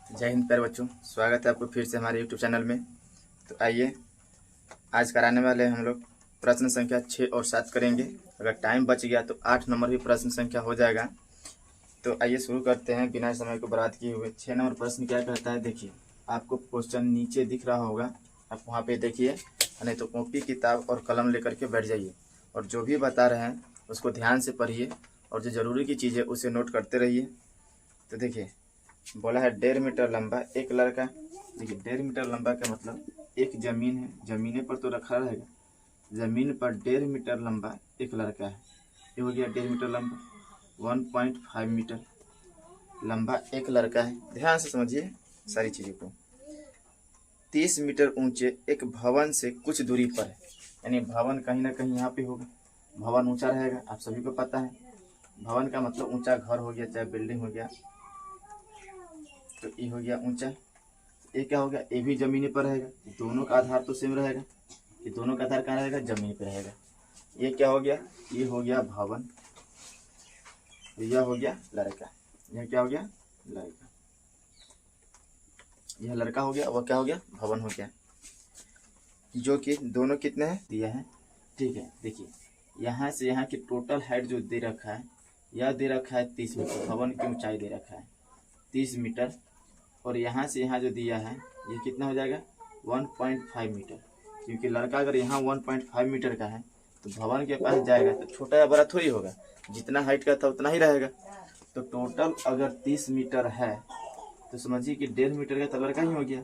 जय हिंद प्यारे बच्चों, स्वागत है आपको फिर से हमारे यूट्यूब चैनल में। तो आइए आज कराने वाले हैं हम लोग प्रश्न संख्या 6 और 7 करेंगे। अगर टाइम बच गया तो 8 नंबर भी प्रश्न संख्या हो जाएगा। तो आइए शुरू करते हैं बिना समय को बर्बाद किए हुए। 6 नंबर प्रश्न क्या कहता है, देखिए आपको क्वेश्चन नीचे दिख रहा होगा, आप वहाँ पे देखिए, नहीं तो कॉपी किताब और कलम लेकर के बैठ जाइए और जो भी बता रहे हैं उसको ध्यान से पढ़िए और जो ज़रूरी की चीज़ है उसे नोट करते रहिए। तो देखिए बोला है 1.5 मीटर लंबा एक लड़का। देखिए 1.5 मीटर लंबा का मतलब एक जमीन है, जमीने पर तो रखा रहेगा, जमीन पर 1.5 मीटर लंबा एक लड़का है। ये हो गया 1.5 मीटर लंबा। 1.5 मीटर लंबा एक लड़का है। ध्यान से समझिए सारी चीज़ों को। 30 मीटर ऊंचे एक भवन से कुछ दूरी पर है, यानी भवन कहीं ना कहीं यहाँ पे होगा। भवन ऊंचा रहेगा, आप सभी को पता है। भवन का मतलब ऊंचा घर हो गया, चाहे बिल्डिंग हो गया। तो ये हो गया ऊंचा। ये क्या हो गया, ये भी जमीन पर रहेगा, दोनों का आधार तो सेम रहेगा। ये दोनों का आधार कहाँ रहेगा, जमीन पर रहेगा। ये क्या हो गया, ये हो गया भवन, यह हो गया लड़का। यह क्या हो गया, लड़का। यह लड़का हो गया, वह क्या हो गया, भवन हो गया। जो कि दोनों कितने हैं दिया है, ठीक है। देखिए यहाँ से यहाँ की टोटल हाइट जो दे रखा है, यह दे रखा है 30 मीटर। भवन की ऊंचाई दे रखा है 30 मीटर, और यहाँ से यहाँ जो दिया है ये कितना हो जाएगा, 1.5 मीटर। क्योंकि लड़का अगर यहाँ 1.5 मीटर का है तो भवन के पास जाएगा तो छोटा या बड़ा थोड़ी होगा, जितना हाइट का था उतना ही रहेगा। तो टोटल अगर 30 मीटर है तो समझिए कि 1.5 मीटर का तो लड़का ही हो गया।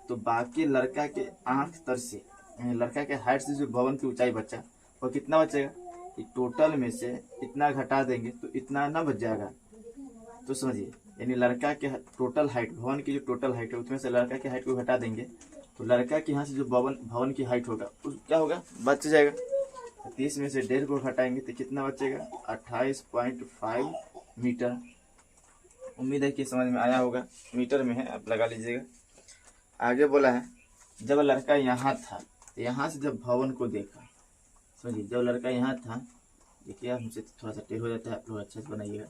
तो बाकी लड़का के आंख तर से, यानी लड़का के हाइट से जो भवन की ऊंचाई बचा वो कितना बचेगा, कि टोटल में से इतना घटा देंगे तो इतना ना बच जाएगा। तो समझिए यानी लड़का के टोटल हाइट, भवन की जो टोटल हाइट है उसमें से लड़का की हाइट को घटा देंगे तो लड़का के यहाँ से जो भवन की हाइट होगा उस क्या होगा, बच जाएगा। 30 में से 1.5 को घटाएंगे तो कितना बचेगा, 28.5 मीटर। उम्मीद है कि समझ में आया होगा, मीटर में है, आप लगा लीजिएगा। आगे बोला है जब लड़का यहाँ था तो यहाँ से जब भवन को देखा, समझिए जब लड़का यहाँ था, देखिए हमसे थोड़ा सा टेढ़ हो जाता है, आप लोग अच्छे से बनाइएगा।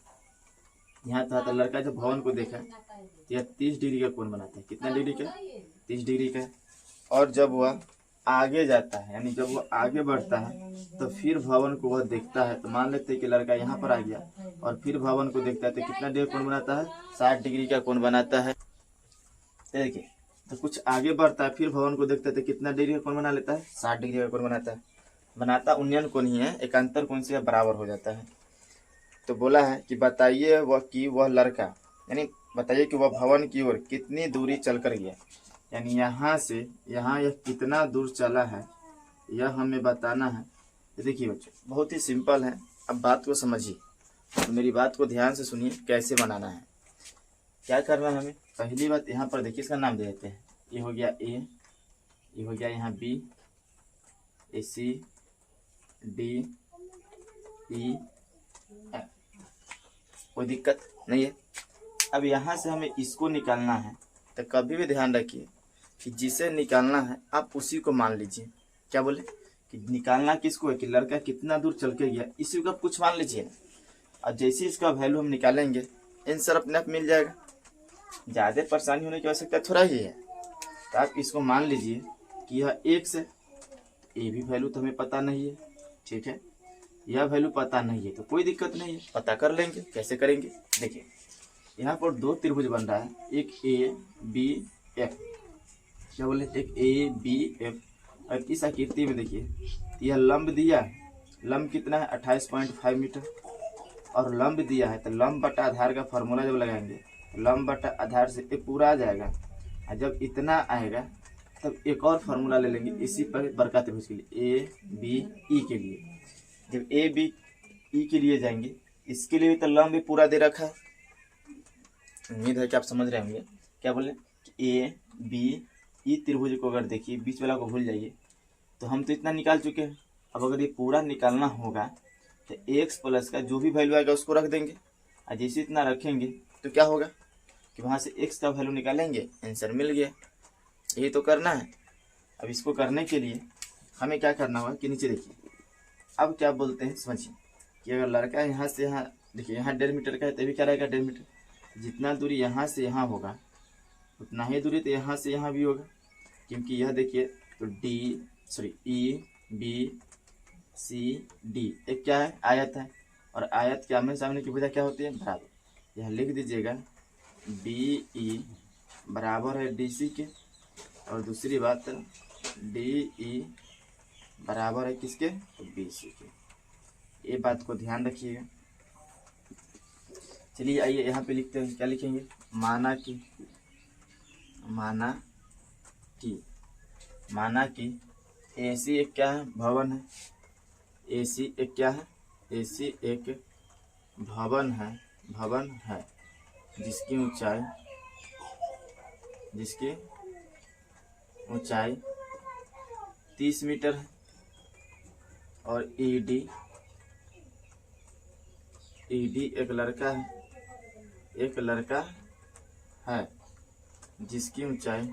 यहाँ था तो लड़का जब भवन को देखा तो यह 30 डिग्री का कोण बनाता है। कितना डिग्री का, 30 डिग्री का। और जब वह आगे जाता है, यानी जब वह आगे बढ़ता है तो फिर भवन को वह देखता है, तो मान लेते हैं कि लड़का यहाँ पर आ गया और फिर भवन को देखता है तो कितना डिग्री कोण बनाता है, 60 डिग्री का कोण बनाता है। देखिए तो कुछ आगे बढ़ता है फिर भवन को देखता है तो कितना डिग्री का कोण बना लेता है, 60 डिग्री का कोण बनाता है। बनाता उन्नयन कोण ही है, एकांतर कोण से बराबर हो जाता है। तो बोला है कि बताइए वह लड़का, यानी बताइए कि वह भवन की ओर कितनी दूरी चलकर गया, यानी यहाँ से यहाँ यह कितना दूर चला है यह हमें बताना है। तो देखिए बच्चों बहुत ही सिंपल है, अब बात को समझिए, तो मेरी बात को ध्यान से सुनिए कैसे बनाना है। क्या करना है हमें, पहली बात यहाँ पर देखिए इसका नाम दे देते हैं। ये हो गया ए, ये हो गया यहाँ बी, ए सी, डी, ई, एफ। कोई दिक्कत नहीं है। अब यहाँ से हमें इसको निकालना है, तो कभी भी ध्यान रखिए कि जिसे निकालना है आप उसी को मान लीजिए। क्या बोले कि निकालना किसको है, कि लड़का कितना दूर चल के गया, इसी को आप कुछ मान लीजिए। और जैसे इसका वैल्यू हम निकालेंगे आंसर अपने आप मिल जाएगा, ज़्यादा परेशानी होने की आवश्यकता थोड़ा ही है। तो आप इसको मान लीजिए कि यह x है, ये भी वैल्यू तो हमें पता नहीं है, ठीक है। यह वैल्यू पता नहीं है तो कोई दिक्कत नहीं है, पता कर लेंगे। कैसे करेंगे, देखिए यहाँ पर दो त्रिभुज बन रहा है, एक ए बी एफ। क्या बोले, एक ए बी एफ। और इस आकृति में देखिए यह लंब दिया, लंब कितना है 28.5 मीटर, और लंब दिया है तो लंब बटा आधार का फॉर्मूला जब लगाएंगे लंब बटा आधार से ये पूरा आ जाएगा। और जब इतना आएगा तब एक और फार्मूला ले लेंगे इसी पर बड़का त्रिभुज के लिए, ए बी ई के लिए। जब ए बी ई के लिए जाएंगे, इसके लिए भी तो लंब भी पूरा दे रखा है। उम्मीद है कि आप समझ रहे होंगे। क्या बोले, ए बी ई त्रिभुज को अगर देखिए, बीच वाला को भूल जाइए, तो हम तो इतना निकाल चुके हैं। अब अगर ये पूरा निकालना होगा तो एक्स प्लस का जो भी वैल्यू आएगा उसको रख देंगे, और जैसे इतना रखेंगे तो क्या होगा कि वहाँ से एक्स का वैल्यू निकालेंगे, आंसर मिल गया। यही तो करना है। अब इसको करने के लिए हमें क्या करना होगा कि नीचे देखिए, अब क्या बोलते हैं समझिए, कि अगर लड़का यहाँ से यहाँ, देखिए यहाँ 1.5 मीटर का है तभी क्या रहेगा 1.5 मीटर। जितना दूरी यहाँ से यहाँ होगा उतना ही दूरी तो यहाँ से यहाँ भी होगा, क्योंकि यह देखिए तो ई बी सी डी एक क्या है, आयत है, और आयत के आमने सामने की भुजा क्या होती है, बराबर। यह लिख दीजिएगा बी ई बराबर है डी सी के, और दूसरी बात डी ई बराबर है किसके, बी सी के। ये बात को ध्यान रखिएगा। चलिए आइए यहाँ पे लिखते हैं, क्या लिखेंगे, माना कि एसी एक क्या है, भवन है। एसी एक क्या है, एसी एक भवन है जिसकी ऊंचाई 30 मीटर है, और ईडी एक लड़का है जिसकी ऊंचाई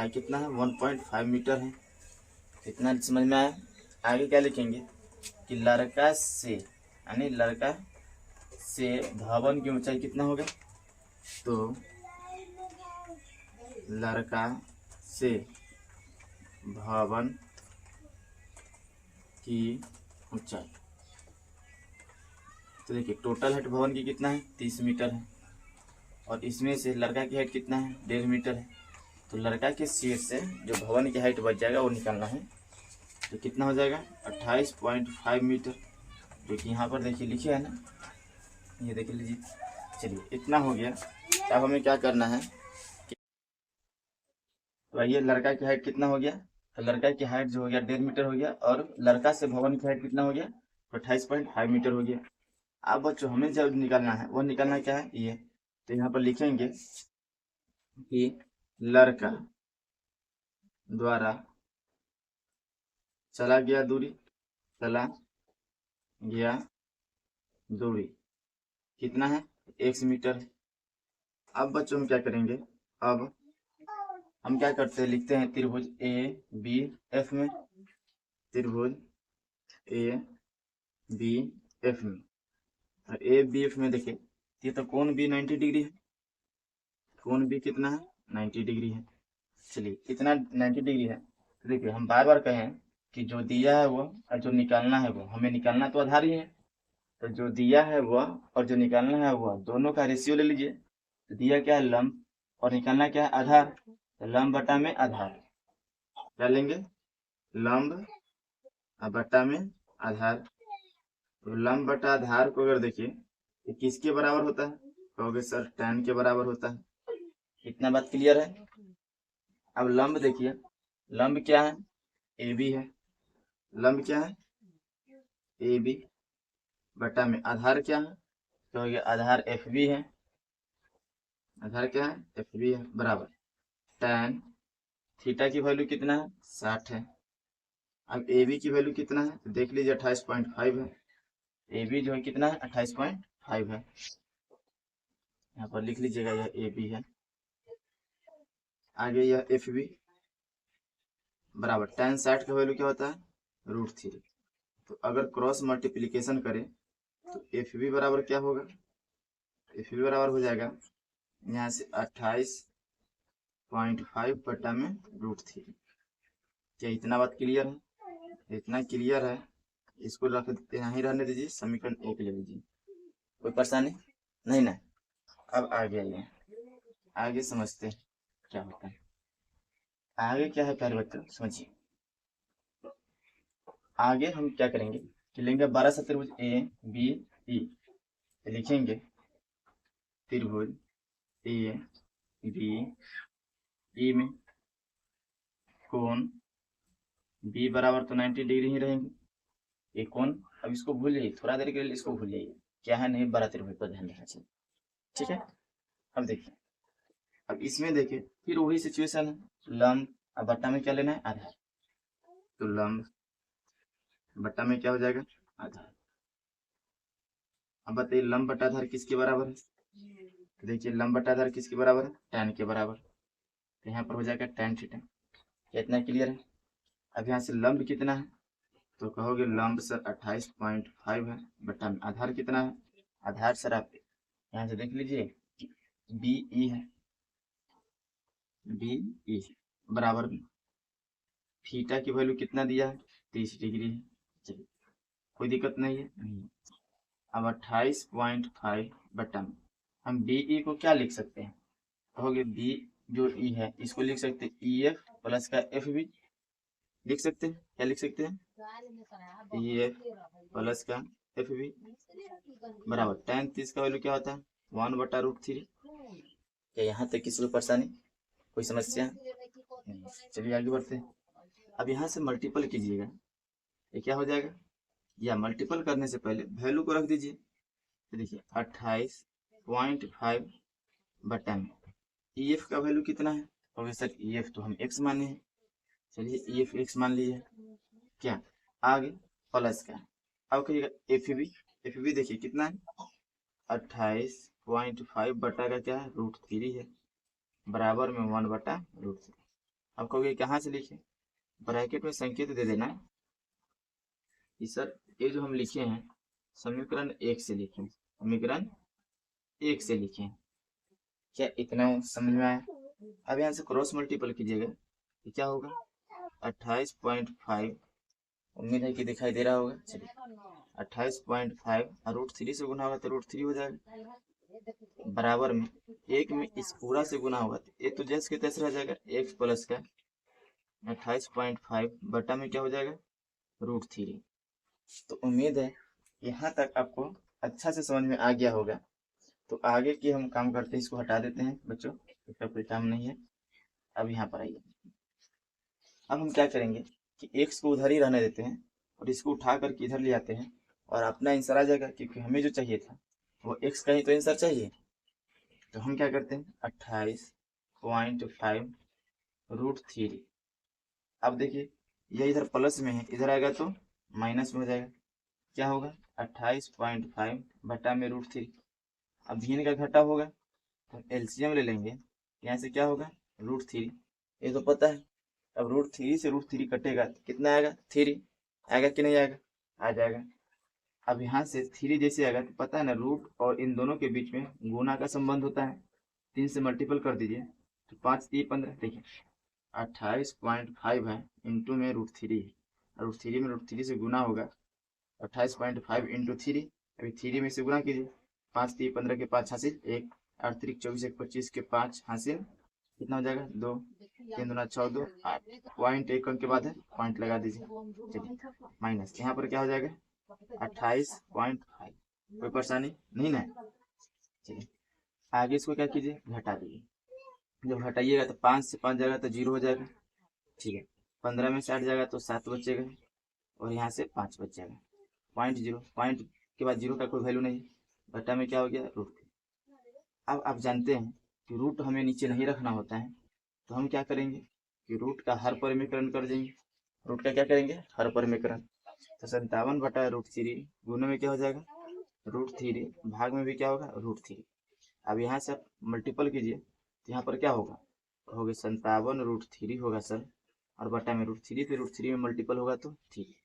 कितना है, 1.5 मीटर है। इतना समझ में आया। आगे क्या लिखेंगे कि लड़का से भवन की ऊंचाई कितना होगा, तो लड़का से भवन की ऊंचाई, तो देखिए टोटल हाइट भवन की कितना है, 30 मीटर है, और इसमें से लड़का की हाइट कितना है, 1.5 मीटर है। तो लड़का के सिर से जो भवन की हाइट बच जाएगा वो निकालना है, तो कितना हो जाएगा 28.5 मीटर, जो कि यहाँ पर देखिए लिखे है ना, ये देख लीजिए। चलिए इतना हो गया। अब हमें क्या करना है, तो ये लड़का की हाइट कितना हो गया, तो लड़का की हाइट जो हो गया 1.5 मीटर हो गया, और लड़का से भवन की हाइट कितना हो गया, 28.5 मीटर हो गया। अब बच्चों हमें जब निकालना है, वो निकालना क्या है, ये तो यहाँ पर लिखेंगे कि लड़का द्वारा चला गया दूरी कितना है, 1 मीटर। अब बच्चों हम क्या करेंगे, अब हम क्या करते हैं, लिखते हैं त्रिभुज ए बी एफ में, त्रिभुज ए बी एफ में, और ए बी एफ में देखिए ये तो कोण भी 90 डिग्री है, कोण भी कितना है, 90 डिग्री है। चलिए इतना 90 डिग्री है, तो देखिए हम बार बार कहें कि जो दिया है वो और जो निकालना है वो, हमें निकालना तो आधार ही है, तो जो दिया है वह और जो निकालना है वह दोनों का रेशियो ले लीजिए। तो दिया क्या है, लंब, और निकालना क्या है, आधार। तो लंब बटा में आधार, क्या लेंगे, लंब बटा में आधार। तो लंब बटा आधार को अगर देखिए तो किसके बराबर होता है, कहोगे सर tan के बराबर होता है। इतना बात क्लियर है। अब लंब देखिए, लंब क्या है, ए बी है, लंब क्या है, ए बी बटा में आधार क्या है, कहोगे आधार एफ बी है, आधार क्या है, एफ बी है, बराबर tan थीटा की वैल्यू कितना है, 60 है। अब ए बी की वैल्यू कितना है, तो देख लीजिए 28.5 है। ए बी जो है कितना है, 28.5 है। यहाँ पर लिख लीजिएगा यह ए बी है। आगे यह एफ बी बराबर tan 60 का वैल्यू क्या होता है, √3। तो अगर क्रॉस मल्टीप्लीकेशन करें तो एफ बी बराबर क्या होगा, एफ बी बराबर हो जाएगा यहाँ से 28.5 बटा में √3। क्या इतना बात क्लियर है, इतना क्लियर है। इसको रख यहाँ ही रहने दीजिए, समीकरण 1 ले लीजिए, कोई परेशानी नहीं ना। अब आगे आइए, आगे समझते हैं क्या होता है। आगे क्या है प्यारे बच्चों, समझिए। आगे हम क्या करेंगे कि लेंगे 12 सा त्रिभुज ए बी ई, लिखेंगे त्रिभुज ए बी ई में कोण बी बराबर तो 90 डिग्री ही रहेंगे। ये कोण, अब इसको भूल जाइए, थोड़ा देर के लिए इसको भूल जाइए, क्या है नहीं, 12 त्रिभुज पर ध्यान रखना चाहिए, ठीक है। अब देखिए, अब इसमें देखिए फिर वही सिचुएशन है, लंब अब बट्टा में क्या लेना है, आधार। तो लंब बट्टा में क्या हो जाएगा, आधार। अब बताइए लंब बटा आधार किसके बराबर है, तो देखिए लंब बटा आधार किसके बराबर है, tan के बराबर। तो यहाँ पर हो जाएगा tan थीटा। कितना क्लियर है। अब यहाँ से लंब कितना है, तो कहोगे लंब सर 28.5 है, बटा में आधार कितना है, आधार सर आप यहाँ से देख लीजिए बी ई है, बी ई बराबर में थीटा की वैल्यू कितना दिया है 30 डिग्री है। चलिए कोई दिक्कत नहीं है, नहीं। अब 28.5 बटा में हम बी ई को क्या लिख सकते हैं, कहोगे बी जो ई है इसको लिख सकते हैं ई एफ प्लस का एफ बी लिख सकते हैं। क्या लिख सकते हैं, ई एफ प्लस का एफ बी बराबर tan 30 का वैल्यू क्या होता है 1/√3। क्या यहाँ तक किसी को परेशानी, कोई समस्या नहीं? चलिए आगे बढ़ते हैं। अब यहाँ से मल्टीपल कीजिएगा, ये क्या हो जाएगा, या मल्टीपल करने से पहले वैल्यू को रख दीजिए। तो देखिए 28.5 बटा में ई एफ का वैल्यू कितना है, तो सर ई एफ तो हम एक्स माने हैं, चलिए ई एफ एक्स मान लीजिए। क्या आगे प्लस का, अब कहिएगा एफ बी देखिए कितना है 28.5 बटा का क्या है √3 है, बराबर में 1/√3। अब कहोगे कहाँ से लिखे, ब्रैकेट में संकेत दे देना कि सर ये जो हम लिखे हैं समीकरण 1 से लिखे, समीकरण 1 से लिखे। क्या इतना समझ में आया? अब यहाँ से क्रॉस मल्टीपल कीजिएगा तो क्या होगा 28.5, उम्मीद है कि दिखाई दे रहा होगा। चलिए 28.5 √3 से गुना होगा तो √3 हो जाएगा, बराबर में एक में इस पूरा से गुना होगा तो ये तो जैसे के तैसे रह जाएगा एक्स प्लस का 28.5 बटा में क्या हो जाएगा √3। तो उम्मीद है यहाँ तक आपको अच्छा से समझ में आ गया होगा। तो आगे की हम काम करते हैं, इसको हटा देते हैं बच्चों, इसका कोई काम नहीं है। अब यहाँ पर आइए, अब हम क्या करेंगे कि एक्स को उधर ही रहने देते हैं और इसको उठा करके इधर ले आते हैं और अपना आंसर आ जाएगा, क्योंकि हमें जो चाहिए था वो एक्स का ही तो आंसर चाहिए। तो हम क्या करते हैं 28.5 √3। अब देखिए ये इधर प्लस में है, इधर आएगा तो माइनस में हो जाएगा, क्या होगा 28.5 बटा में √3। अब भिन्न का घटा होगा तो एलसीएम ले लेंगे, यहाँ से क्या होगा √3, ये तो पता है। अब √3 से √3 कटेगा तो कितना आएगा 3 आएगा कि नहीं आएगा, आ जाएगा। अब यहाँ से 3 जैसे आएगा तो पता है ना रूट और इन दोनों के बीच में गुना का संबंध होता है, 3 से मल्टीपल कर दीजिए तो 5 3 15। देखिए 28.5 है इंटू में √3 है, √3 में √3 से गुना होगा 28.5 इंटू 3, अभी 3 में से गुना कीजिए 5 3 15 के 5 हासिल 1 8 3 24 1 25 के 5 हासिल कितना हो जाएगा 2 3 दूना 6 2 8 पॉइंट 1 अंक के बाद है पॉइंट लगा दीजिए। चलिए माइनस यहाँ पर क्या हो जाएगा 28.5, कोई परेशानी नहीं ना। चलिए आगे इसको क्या कीजिए घटा दीजिए, जब घटाइएगा तो 5 से 5 जाएगा तो 0 हो जाएगा, ठीक है। 15 में से 8 जाएगा तो 7 बचेगा और यहाँ से 5 बच जाएगा, पॉइंट 0, पॉइंट के बाद 0 का कोई वैल्यू नहीं, घटा में क्या हो गया रूट। अब आप जानते हैं कि रूट हमें नीचे नहीं रखना होता है, तो हम क्या करेंगे कि रूट का हर परिमीकरण कर देंगे, रूट का क्या करेंगे हर परिमीकरण। तो 57 बटा √3 गुने में क्या हो जाएगा √3, भाग में भी क्या होगा √3। अब यहाँ से आप मल्टीपल कीजिए तो यहाँ पर क्या होगा, होगा 57√3 होगा सर, और बटा में √3 पे √3 में मल्टीपल होगा तो ठीक,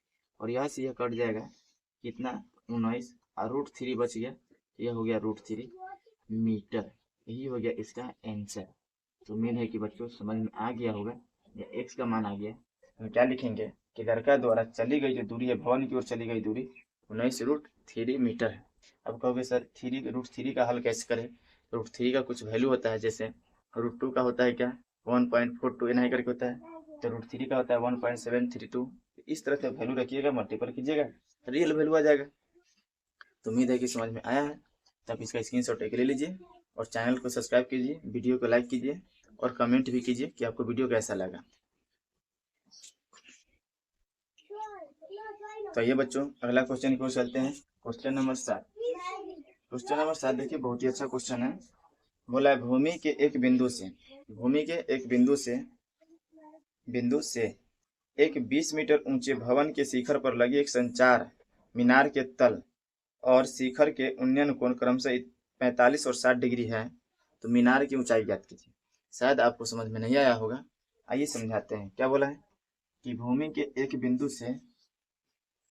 और यहाँ से यह कट जाएगा कितना 19 और √3 बच गया, यह हो गया √3 मीटर, यही हो गया इसका आंसर। तो उम्मीद है कि बच्चों समझ में आ गया होगा, या एक्स का मान आ गया। हम क्या लिखेंगे कि लड़का द्वारा चली गई जो दूरी है भवन की ओर चली गई दूरी 19√3 मीटर है। अब कहोगे सर √3 का हल कैसे करें, √3 का कुछ वैल्यू होता है, जैसे √2 का होता है क्या 1.42 नहीं करके होता है, तो √3 का होता है 1.732। इस तरह से वैल्यू रखिएगा, मल्टीपल कीजिएगा, रियल वैल्यू आ जाएगा। तो उम्मीद है कि समझ में आया है, तो आप इसका स्क्रीनशॉट एक ले लीजिए और चैनल को सब्सक्राइब कीजिए, वीडियो को लाइक कीजिए और कमेंट भी कीजिए कि आपको वीडियो कैसा लगा। तो ये बच्चों अगला क्वेश्चन की ओर चलते हैं, क्वेश्चन नंबर 7। क्वेश्चन नंबर 7 देखिए बहुत ही अच्छा क्वेश्चन है। बोला है भूमि के एक बिंदु से, भूमि के एक बिंदु से एक 20 मीटर ऊंचे भवन के शिखर पर लगी एक संचार मीनार के तल और शिखर के उन्नयन कोण क्रमशः 45 और 60 डिग्री है, तो मीनार की ऊंचाई ज्ञात कीजिए। शायद आपको समझ में नहीं आया होगा, आइए समझाते हैं। क्या बोला है कि भूमि के एक बिंदु से